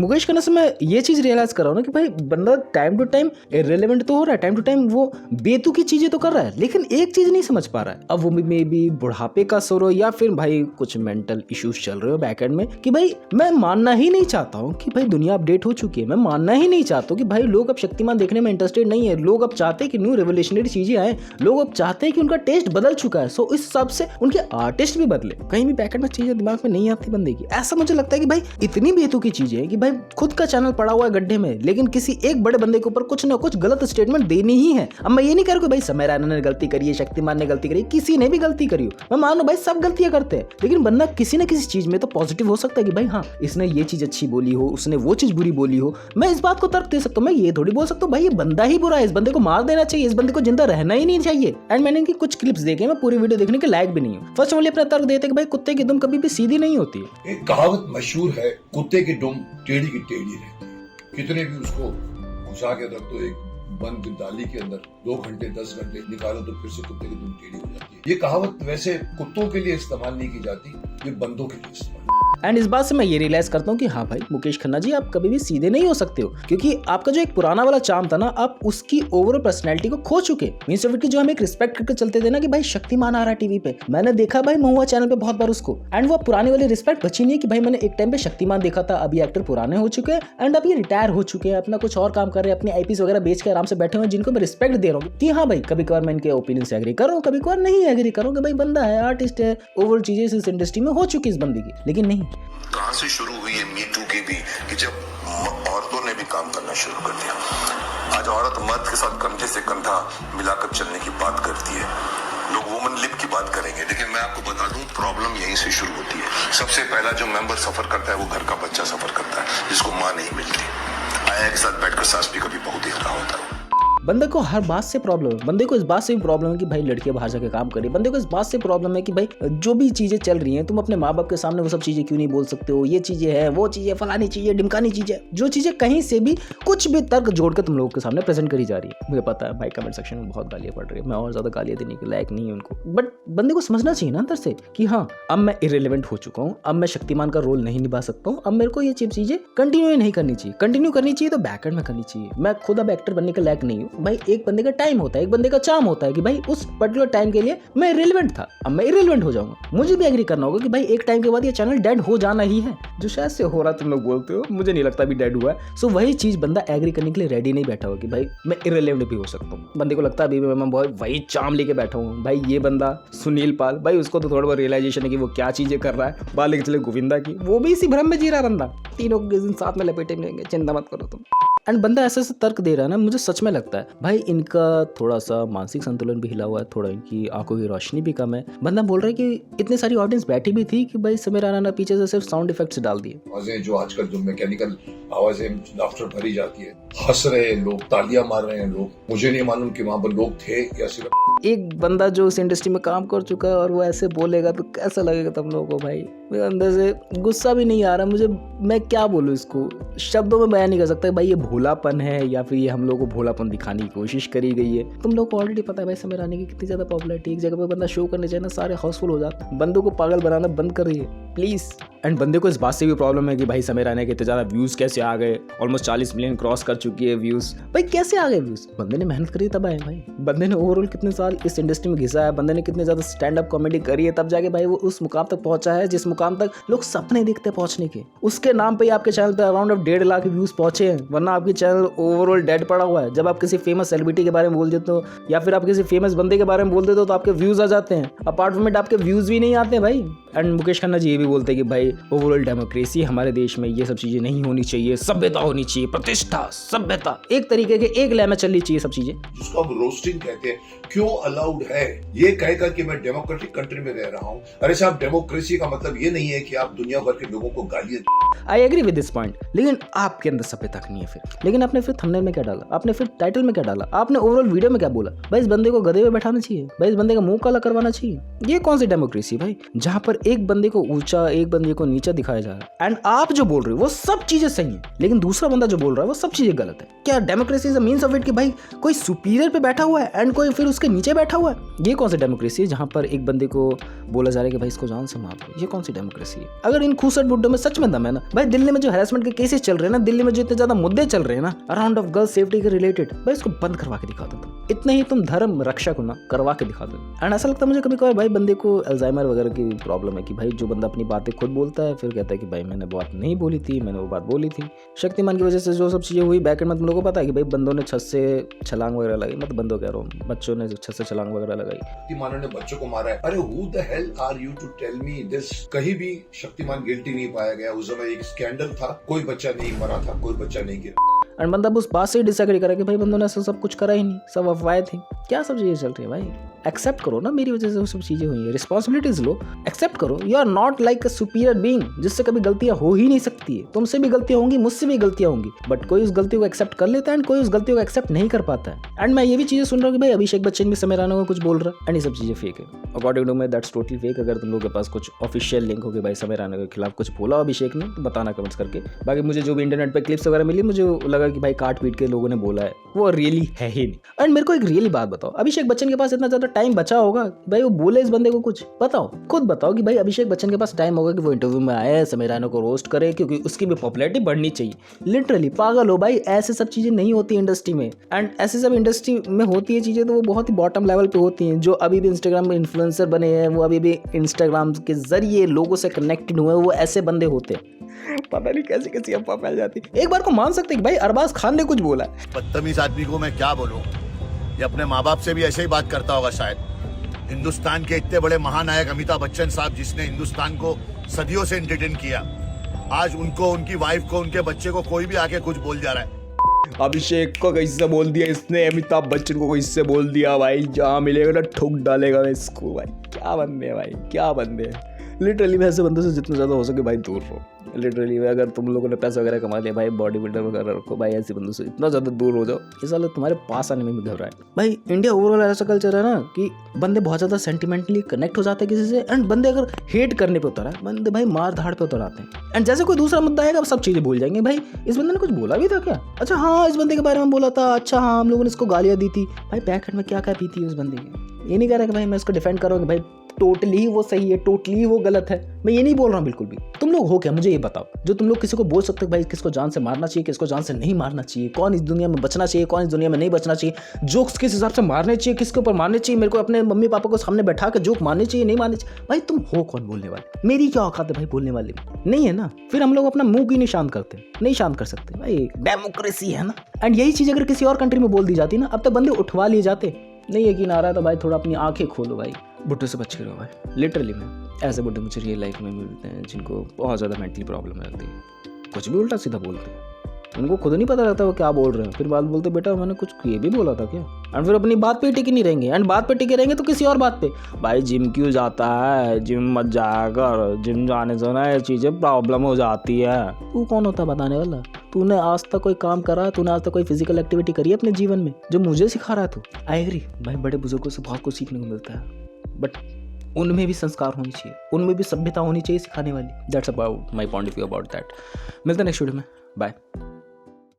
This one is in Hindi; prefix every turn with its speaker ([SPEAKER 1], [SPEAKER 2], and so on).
[SPEAKER 1] मुकेश खन्ना से मैं ये चीज रियलाइज कर रहा हूँ ना कि भाई बंदा टाइम टू टाइम इररिलेवेंट तो हो रहा है, टाइम टू टाइम वो बेतुकी चीजें तो कर रहा है, लेकिन एक चीज नहीं समझ पा रहा है। अब वो मे बी बुढ़ापे का सुर हो या फिर भाई कुछ मेंटल इश्यूज चल रहे हो बैक एंड में, कि भाई मैं मानना ही नहीं चाहता हूँ कि भाई दुनिया अपडेट हो चुकी है। मैं मानना ही नहीं चाहता हूँ कि भाई लोग अब शक्तिमान देखने में इंटरेस्टेड नहीं है। लोग अब चाहते हैं कि न्यू रेवोल्यूशनरी चीजें आए। लोग अब चाहते हैं कि उनका टेस्ट बदल चुका है। सो इस हिसाब से उनके आर्टिस्ट भी बदले। कहीं भी बैक एंड में चीजें दिमाग में नहीं आती बंदे की। ऐसा मुझे लगता है कि भाई इतनी बेतुकी चीजें हैं कि भाई खुद का चैनल पड़ा हुआ है गड्ढे में, लेकिन किसी एक बड़े बंदे के ऊपर कुछ ना कुछ गलत स्टेटमेंट देनी ही है। अब मैं ये नहीं कह रहा कि भाई समय रैना ने गलती करी है, शक्तिमान ने गलती करी, किसी ने भी गलती करी हो, मैं मान लो भाई सब गलतियां करते हैं, लेकिन बंदा किसी ना किसी चीज में तो पॉजिटिव हो सकता है कि भाई हाँ इसने ये चीज अच्छी बोली हो, उसने वो चीज बुरी बोली हो। मैं इस बात को तर्क दे सकता हूँ। मैं ये थोड़ी बोल सकता हूँ भाई ये बंदा ही बुरा है, इस बंदे को मार देना चाहिए, इस बंदे को जिंदा रहना ही नहीं चाहिए। एंड मैंने इनकी कुछ क्लिप्स देखे, मैं पूरी वीडियो देखने के लायक भी नहीं हूँ। फर्स्ट ऑफ ऑल अपना तर्क देते कि भाई कुत्ते की दुम कभी भी सीधी नहीं होती है।
[SPEAKER 2] एक कहावत मशहूर है, कुत्ते की दुम टेढ़ी की टेढ़ी रहती है। कितने भी उसको घुसा के रख दो एक बंद डाली के अंदर 2 घंटे 10 घंटे निकालो तो फिर से कुत्ते की दुम टेढ़ी हो जाती है। ये कहावत वैसे कुत्तों के लिए इस्तेमाल नहीं की जाती, ये बंदों के लिए इस्तेमाल।
[SPEAKER 1] एंड इस बात से मैं ये रियलाइज करता हूँ कि हाँ भाई मुकेश खन्ना जी आप कभी भी सीधे नहीं हो सकते हो, क्योंकि आपका जो एक पुराना वाला चार्म था ना, आप उसकी ओवरऑल पर्सनैलिटी को खो चुके। मींस ऑफ इट की जो हम एक रिस्पेक्ट करके चलते थे ना कि भाई शक्तिमान आ रहा है टीवी पे, मैंने देखा भाई महुआ चैनल पे बहुत बार उसको, एंड वो पुरानी वाली रिस्पेक्ट बची नहीं है कि भाई मैंने एक टाइम पे शक्तिमान देखा था। अभी एक्टर पुराने हो चुके हैं एंड अभी रिटायर हो चुके हैं, अपना कुछ और काम कर रहे हैं, अपने आईपीएस वगैरह बेच के आराम से बैठे हुए हैं, जिनको मैं रिस्पेक्ट दे रहा हूँ कि हाँ भाई कभी कभार मैं इनके ओपिनियन से एग्री कर रहा हूँ, कभी कभार नहीं एग्री कर रहा हूँ कि भाई बंदा है, आर्टिस्ट है, ओवरऑल चीजें इस इंडस्ट्री में हो चुकी इस बंदे की। लेकिन नहीं,
[SPEAKER 3] कहां से शुरू हुई है मी टू की भी, कि जब औरतों ने भी काम करना शुरू कर दिया। आज औरत मर्द के साथ कंधे से कंधा मिलाकर चलने की बात करती है। लोग वुमन लिप की बात करेंगे, लेकिन मैं आपको बता दूं प्रॉब्लम यहीं से शुरू होती है। सबसे पहला जो मेंबर सफर करता है वो घर का बच्चा सफर करता है, जिसको माँ नहीं मिलती। आया के साथ बैठकर सास भी कभी बहू देख रहा होता है।
[SPEAKER 1] बंदे को हर बात से प्रॉब्लम है। बंदे को इस बात से भी प्रॉब्लम है कि भाई लड़कियां बाहर जाके काम करें। बंदे को इस बात से प्रॉब्लम है कि भाई जो भी चीजें चल रही हैं तुम अपने माँ बाप के सामने वो सब चीजें क्यों नहीं बोल सकते हो। ये चीजें हैं, वो चीजें, फलानी चीजें, ढिमकानी चीजें, जो चीजें कहीं से भी कुछ भी तर्क जोड़ के तुम लोगों के सामने प्रेजेंट करी जा रही है। मुझे पता है भाई कमेंट सेक्शन में बहुत गालियां पड़ रही है, मैं और ज्यादा गालियां देने के लायक नहीं है उनको, बट बंदे को समझना चाहिए ना अंदर से कि हाँ अब मैं इरेलीवेंट हो चुका हूँ, अब मैं शक्तिमान का रोल नहीं निभा सकता हूँ, अब मेरे को ये चीजें कंटिन्यू नहीं करनी चाहिए। कंटिन्यू करनी चाहिए तो बैक एंड में करनी चाहिए। मैं खुद अब एक्टर बनने के लायक नहीं हूँ भाई। एक बंदे टाइम होता है, एक बंदे का चार्म होता है कि भाई उस पर्टिकुलर टाइम के लिए मैं इरेलेवेंट था, अब मैं इरेलेवेंट हो जाऊंगा। मुझे भी एग्री करना होगा कि भाई एक टाइम के बाद ये चैनल डेड हो जाना ही है, जो शायद से हो रहा तुम लोग बोलते हो, मुझे नहीं लगता अभी डेड हुआ है। सो वही चीज बंदा एग्री करने के लिए रेडी नहीं बैठा होगा कि भाई मैं इरेलेवेंट भी हो सकता हूँ। बंदे को लगता है अभी मैं बहुत वही चार्म लेके बैठा हूँ। भाई ये बंदा सुनील पाल, भाई उसको तो थोड़ा बहुत रियलाइजेशन है कि वो क्या चीजें कर रहा है। बाल लेके चले गोविंदा की, वो भी इसी भ्रम में जी रहा बंदा। तीनों को साथ में लपेटेंगे, चिंता मत करो तुम। एंड बंदा ऐसे तर्क दे रहा है ना, मुझे सच में लगता है भाई इनका थोड़ा सा मानसिक संतुलन भी हिला हुआ है, थोड़ा इनकी आंखों की रोशनी भी कम है। बंदा बोल रहा है कि इतनी सारी ऑडियंस बैठी भी थी कि भाई समय राणा ने पीछे से सिर्फ साउंड इफेक्ट्स डाल दिए।
[SPEAKER 2] आवाजें जो आजकल जो मैकेनिकल आवाजें लाफ्टर भरी जाती है, हंस रहे हैं लोग, तालियां मार रहे हैं लोग, मुझे नहीं मालूम कि वहां पर लोग थे या सिर्फ
[SPEAKER 1] एक बंदा जो इस इंडस्ट्री में काम कर चुका है और वो ऐसे बोलेगा तो कैसा लगेगा तुम लोगों को भाई। मेरे अंदर से गुस्सा भी नहीं आ रहा मुझे, मैं क्या बोलूँ इसको, शब्दों में बयान नहीं कर सकता भाई ये भोलापन है या फिर ये हम लोगों को भोलापन दिखाने की कोशिश करी गई है। तुम लोग को ऑलरेडी पता है भाई समय रानी की कितनी ज्यादा पॉपुलैरिटी, एक जगह पे बंदा शो करने जाए ना सारे हाउसफुल हो जाते। बंदों को पागल बनाना बंद कर रही है प्लीज। एंड बंदे को इस बात से भी प्रॉब्लम है कि भाई समय रानी के इतने ज्यादा व्यूज कैसे आ गए, ऑलमोस्ट 40 मिलियन क्रॉस कर चुकी है व्यूज। भाई कैसे आ गए व्यूज? बंदे ने मेहनत करी तब आए भाई। बंदे ने ओवरऑल कितने साल इस इंडस्ट्री में घिसा है, बंदे ने कितने ज्यादा स्टैंड अप कॉमेडी करी है, तब जाके भाई वो उस मुकाम तक पहुंचा है जिस मुकाम तक लोग सपने देखते पहुंचने के। उसके नाम पे आपके चैनल पे अराउंड 1.5 लाख व्यूज पहुंचे हैं, वरना आपकी चैनल ओवरऑल डेड पड़ा हुआ है। जब आप किसी फेमस सेलिब्रिटी के बारे में बोल देते हो या फिर आप किसी फेमस बंदे के बारे में बोल देते हो तो आपके व्यूज आ जाते हैं, अपार्ट फ्रॉम इट आपके व्यूज भी नहीं आते भाई। एंड मुकेश खन्ना जी ये भी बोलते हैं कि भाई ओवरऑल डेमोक्रेसी हमारे देश में ये सब चीजें नहीं होनी चाहिए, सभ्यता होनी चाहिए, प्रतिष्ठा, सभ्यता एक तरीके के एक लय में चलनी चाहिए सब चीजें,
[SPEAKER 2] जिसको हम रोस्टिंग कहते हैं। क्यों अलाउड है ये कहकर कि मैं डेमोक्रेटिक कंट्री में रह रहा हूँ? अरे साहब डेमोक्रेसी का मतलब ये नहीं है कि आप दुनिया भर के लोगों को गालियां।
[SPEAKER 1] I agree with this point, लेकिन आपके अंदर सभ्यता नहीं है फिर। लेकिन आपने फिर थंबनेल में क्या डाला, आपने फिर टाइटल में क्या डाला, आपने ओवरऑल वीडियो में क्या बोला? भाई इस बंदे को गधे पे बैठाना चाहिए, भाई इस बंदे का मुंह काला करवाना चाहिए। ये कौन सी डेमोक्रेसी भाई, जहां पर एक बंदे को ऊंचा, एक बंदे को नीचा दिखाया जा रहा है एंड आप जो बोल रहे हो वो सब चीजें सही है, लेकिन दूसरा बंदा जो बोल रहा है वो सब चीजें गलत है। क्या democracy is a means of it कि भाई कोई सुपीरियर पे बैठा हुआ है एंड कोई फिर उसके नीचे बैठा हुआ है? ये कौन सी डेमोक्रेसी है जहां पर एक बंदे को बोला जा रहा है कि भाई इसको जान से मार दो? ये कौन सी डेमोक्रेसी है? अगर इन खूसट बुड्ढों में सच में दम है ना भाई, दिल्ली में जो हैरेसमेंट के केसेस चल रहे हैं ना, दिल्ली में जो इतने ज्यादा मुद्दे चल रहे हैं ना अराउंड ऑफ गर्ल सेफ्टी के रिलेटेड, भाई इसको बंद करवा के दिखा दो। तुम इतने ही तुम धर्म रक्षा को ना करवा के दिखा दो। एंड ऐसा लगता है मुझे कभी कभार भाई बंदे को अल्जाइमर वगैरह की प्रॉब्लम है कि भाई जो बंदा अपनी बातें खुद बोलता है फिर कहता है कि भाई मैंने बात नहीं बोली थी, मैंने वो बात बोली थी। शक्तिमान की वजह से जो सब चीजें हुई बैक एंड में तुम लोगों को पता है कि भाई बंदों ने छत से छलांग वगैरह लगाई, मतलब बंदों कह रहा हूँ बच्चों ने छत से छलांग वगैरह लगाई।
[SPEAKER 2] शक्तिमान ने बच्चों को मारा है। अरे who the hell are you to tell me this? कहीं भी शक्तिमान गिल्टी नहीं पाया गया। उस समय एक स्कैंडल था, कोई बच्चा नहीं मरा था, कोई बच्चा नहीं गिरा।
[SPEAKER 1] एंड बंदा उस बात से डिसएग्री करा कि भाई बंदों ने ऐसा सब कुछ करा ही नहीं, सब अफवाहें थी। क्या सब चीजें चल रही है भाई? एक्सेप्ट करो ना मेरी वजह से वो सब चीजें हुई है, रिस्पॉन्सिबिलिटीज लो, एक्सेप्ट करो। You are not like a superior being जिससे कभी गलतियां हो ही नहीं सकती है। तुमसे भी गलतियां होंगी, मुझसे भी गलतियां होंगी, बट कोई उस गलती को एक्सेप्ट कर लेता है एंड कोई उस गलती को एक्सेप्ट नहीं कर पाता है। एंड मैं ये भी चीजें सुन रहा हूँ कि भाई अभिषेक बच्चन भी समय राणा को कुछ बोल रहा है एंड ये सब चीजें फेक है। According to me that's totally fake. अगर तुम लोग के पास कुछ ऑफिशियल लिंक हो कि भाई समय राणा के खिलाफ कुछ बोला अभिषेक ने तो बताना कमेंट्स करके। बाकी मुझे जो भी इंटरनेट पे क्लिप्स वगैरह मिली मुझे लगा कि भाई काट पीट के लोगों ने बोला है, वो रियली है ही नहीं। एंड मेरे को एक रियली बात बताओ, अभिषेक बच्चन के पास इतना ज्यादा टाइम बचा होगा भाई वो बोले इस बंदे को कुछ? बताओ, खुद बताओ कि भाई अभिषेक बच्चन के पास टाइम होगा कि वो इंटरव्यू में आए समय राणा को रोस्ट करे क्योंकि उसकी भी पॉपुलैरिटी बढ़नी चाहिए। लिटरली पागल हो भाई, ऐसे सब चीजें नहीं होती इंडस्ट्री में। एंड ऐसे सब इंडस्ट्री में होती है चीजें तो वो बहुत ही बॉटम लेवल पे होती हैं। जो अभी भी इंस्टाग्राम में इन्फ्लुएंसर बने हैं, वो अभी भी इंस्टाग्राम के जरिए लोगों से कनेक्टेड हुए, वो ऐसे बंदे होते हैं। पता नहीं कैसी कैसी अफवाह फैल जाती। एक बार को मान सकते कि भाई अरबाज खान ने कुछ बोला है।
[SPEAKER 4] बदतमीज आदमी को मैं क्या बोलूं? ये अपने माँ बाप से भी ऐसे ही बात करता होगा शायद। हिंदुस्तान के इतने बड़े महानायक अमिताभ बच्चन साहब, जिसने हिंदुस्तान को सदियों से एंटरटेन किया, आज उनको, उनकी वाइफ को, उनके बच्चे को कोई भी आके कुछ बोल जा रहा है।
[SPEAKER 1] अभिषेक को कैसे बोल दिया इसने, अमिताभ बच्चन को कैसे बोल दिया भाई, जहाँ मिलेगा ना ठोक डालेगा मैं इसको। भाई क्या बंदे हैं भाई, क्या बंदे हैं। लिटरली मैं ऐसे बंदों से जितना ज़्यादा हो सके भाई दूर रहो। लिटरली अगर तुम लोगों ने पैसा वगैरह कमा लिया भाई, बॉडी बिल्डर वगैरह रखो भाई, ऐसे बंदों से इतना ज़्यादा दूर हो जाओ ये साले तुम्हारे पास आने में भी घबराए। भाई इंडिया ओवरऑल ऐसा कल्चर है ना कि बंदे बहुत ज़्यादा सेंटिमेंटली कनेक्ट हो जाते हैं किसी से। एंड बंदे अगर हेट करने पे उतर है, बंदे भाई मार धाड़ पे उतर आते हैं। एंड जैसे कोई दूसरा मुद्दा आएगा सब चीज़ें भूल जाएंगे। भाई इस बंदे ने कुछ बोला भी था क्या? अच्छा हाँ इस बंदे के बारे में बोला था, अच्छा हाँ हम लोगों ने इसको गालियाँ दी थी। भाई बैक हैंड में क्या क्या पी थी उस बंदे की? ये नहीं कह रहा कि भाई मैं इसको डिफेंड करूँगा भाई टोटली वो सही है, टोटली वो गलत है, मैं ये नहीं बोल रहा हूँ बिल्कुल भी। तुम लोग हो क्या मुझे ये बताओ जो तुम लोग किसी को बोल सकते हो भाई किसको जान से मारना चाहिए, किसको जान से नहीं मारना चाहिए, कौन इस दुनिया में बचना चाहिए, कौन इस दुनिया में नहीं बचना चाहिए, जोक्स किस हिसाब से मारने चाहिए, किसके ऊपर मारने चाहिए, मेरे को अपने मम्मी पापा को सामने बैठा के जोक मारने चाहिए नहीं मारने चाहिए। भाई तुम हो कौन बोलने वाले? मेरी क्या औकात है भाई बोलने वाले? नहीं है ना, फिर हम लोग अपना मुंह क्यों नहीं शांत करते? नहीं शांत कर सकते भाई, डेमोक्रेसी है ना। एंड यही चीज़ अगर किसी और कंट्री में बोल दी जाती ना, अब तक बंदे उठवा लिए जाते। नहीं यकीन आ रहा है तो भाई थोड़ा अपनी आंखें खोलो भाई, बुड्ढे से बच के रहो भाई। लिटरली में ऐसे बुड्ढे मुझे रियल लाइफ में मिलते हैं जिनको बहुत ज़्यादा मेंटली प्रॉब्लम रहती है, कुछ भी उल्टा सीधा बोलते हैं, उनको खुद नहीं पता रहता वो क्या बोल रहे हैं, फिर बात बोलते बेटा मैंने कुछ ये भी बोला था क्या? एंड फिर अपनी बात पे टिके नहीं रहेंगे। एंड बात पे टिके रहेंगे तो किसी और बात पे, भाई जिम क्यों जाता है, जिम मत जाया कर, जिम जाने से ना ये चीज़ें प्रॉब्लम हो जाती है। तू कौन होता बताने वाला? तूने आज तक कोई काम करा है? तूने आज तक कोई फिजिकल एक्टिविटी करी है अपने जीवन में जो मुझे सिखा रहा है तू? आई एग्री भाई, बड़े बुजुर्गों से बहुत कुछ सीखने को मिलता है, बट उनमें भी संस्कार होनी चाहिए, उनमें भी सभ्यता होनी चाहिए सिखाने वाली। That's about my point of view about that. मिलते हैं नेक्स्ट वीडियो में, बाय।